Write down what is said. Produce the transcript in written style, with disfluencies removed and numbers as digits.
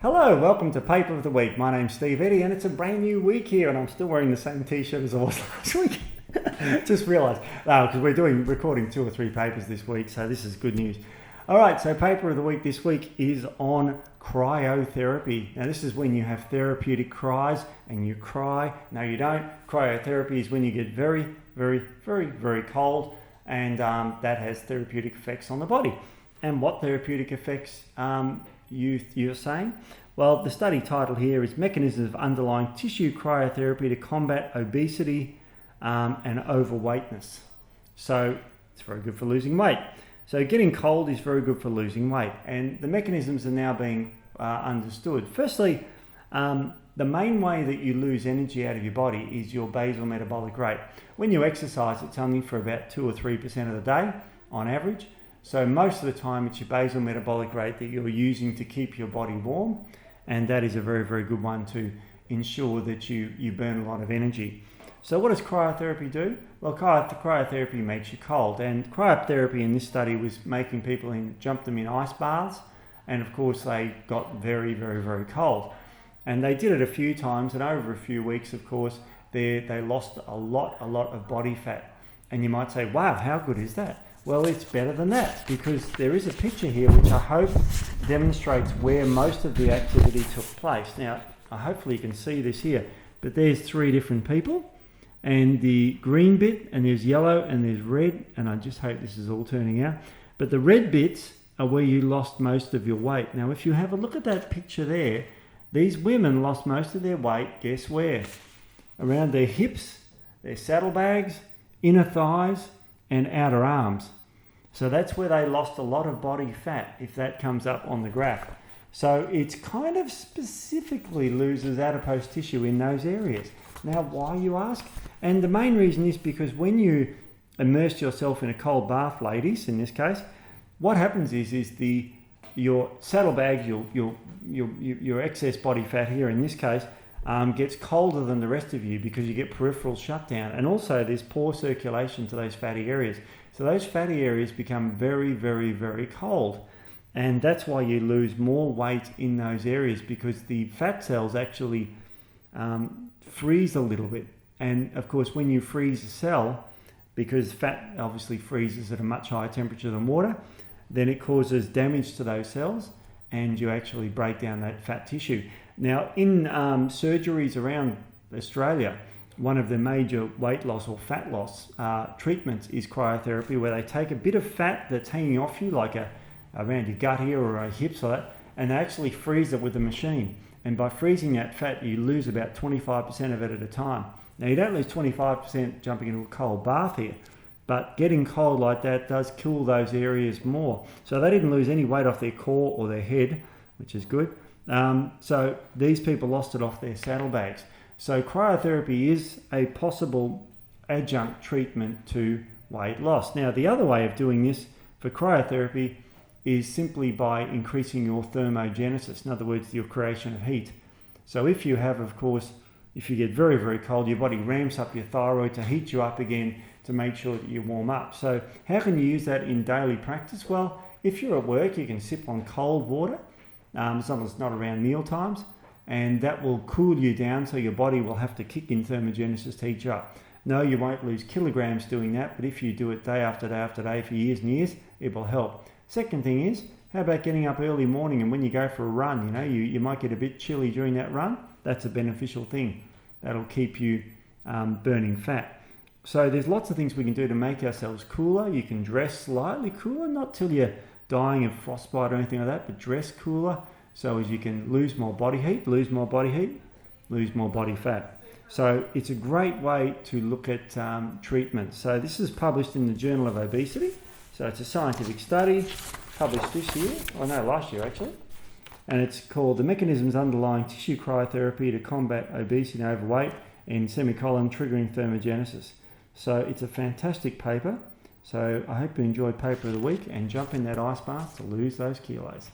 Hello, welcome to Paper of the Week. My name's Steve Eddy and it's a brand new week here and I'm still wearing the same t-shirt as I was last week. Just realised, because we're recording 2 or 3 papers this week, so this is good news. Alright, so Paper of the Week this week is on cryotherapy. Now this is when you have therapeutic cries and you cry. No, you don't. Cryotherapy is when you get very, very, very, very cold and that has therapeutic effects on the body. And what therapeutic effects you're saying? Well, the study title here is Mechanisms of Underlying Tissue Cryotherapy to Combat Obesity and Overweightness. So it's very good for losing weight. So getting cold is very good for losing weight, and the mechanisms are now being understood. Firstly, the main way that you lose energy out of your body is your basal metabolic rate. When you exercise, it's only for about 2 or 3% of the day on average. So most of the time it's your basal metabolic rate that you're using to keep your body warm, and that is a very, very good one to ensure that you burn a lot of energy. So what does cryotherapy do? Well, cryotherapy makes you cold, and cryotherapy in this study was making people jump them in ice baths, and of course they got very, very, very cold. And they did it a few times, and over a few weeks, of course, they lost a lot of body fat. And you might say, wow, how good is that? Well, it's better than that, because there is a picture here which I hope demonstrates where most of the activity took place. Now, hopefully you can see this here, but there's 3 different people, and the green bit, and there's yellow, and there's red, and I just hope this is all turning out. But the red bits are where you lost most of your weight. Now, if you have a look at that picture there, these women lost most of their weight, guess where? Around their hips, their saddlebags, inner thighs, and outer arms. So that's where they lost a lot of body fat, if that comes up on the graph. So it's kind of specifically loses adipose tissue in those areas. Now, why, you ask? And the main reason is because when you immerse yourself in a cold bath, ladies, in this case, what happens is your saddlebags, your excess body fat here in this case, gets colder than the rest of you because you get peripheral shutdown, and also there's poor circulation to those fatty areas. So those fatty areas become very, very, very cold, and that's why you lose more weight in those areas, because the fat cells actually freeze a little bit. And of course, when you freeze a cell, because fat obviously freezes at a much higher temperature than water, then it causes damage to those cells and you actually break down that fat tissue. Now, in surgeries around Australia, one of the major weight loss or fat loss treatments is cryotherapy, where they take a bit of fat that's hanging off you, like around your gut here or hips or that, and they actually freeze it with a machine. And by freezing that fat, you lose about 25% of it at a time. Now, you don't lose 25% jumping into a cold bath here, but getting cold like that does cool those areas more. So they didn't lose any weight off their core or their head, which is good. So these people lost it off their saddlebags. So cryotherapy is a possible adjunct treatment to weight loss. Now, the other way of doing this for cryotherapy is simply by increasing your thermogenesis, in other words, your creation of heat. So if you have, of course, if you get very, very cold, your body ramps up your thyroid to heat you up again to make sure that you warm up. So how can you use that in daily practice? Well, if you're at work, you can sip on cold water, as long as it's not around meal times, and that will cool you down, so your body will have to kick in thermogenesis to heat you up. No, you won't lose kilograms doing that, but if you do it day after day after day for years and years, it will help. Second thing is, how about getting up early morning, and when you go for a run, you might get a bit chilly during that run. That's a beneficial thing. That'll keep you burning fat. So there's lots of things we can do to make ourselves cooler. You can dress slightly cooler, not till you're dying of frostbite or anything like that, but dress cooler so as you can lose more body heat, lose more body fat. So it's a great way to look at treatment. So this is published in the Journal of Obesity. So it's a scientific study published this year, last year actually. And it's called The Mechanisms Underlying Tissue Cryotherapy to Combat Obesity and Overweight and triggering thermogenesis. So it's a fantastic paper. So I hope you enjoyed Paper of the Week and jump in that ice bath to lose those kilos.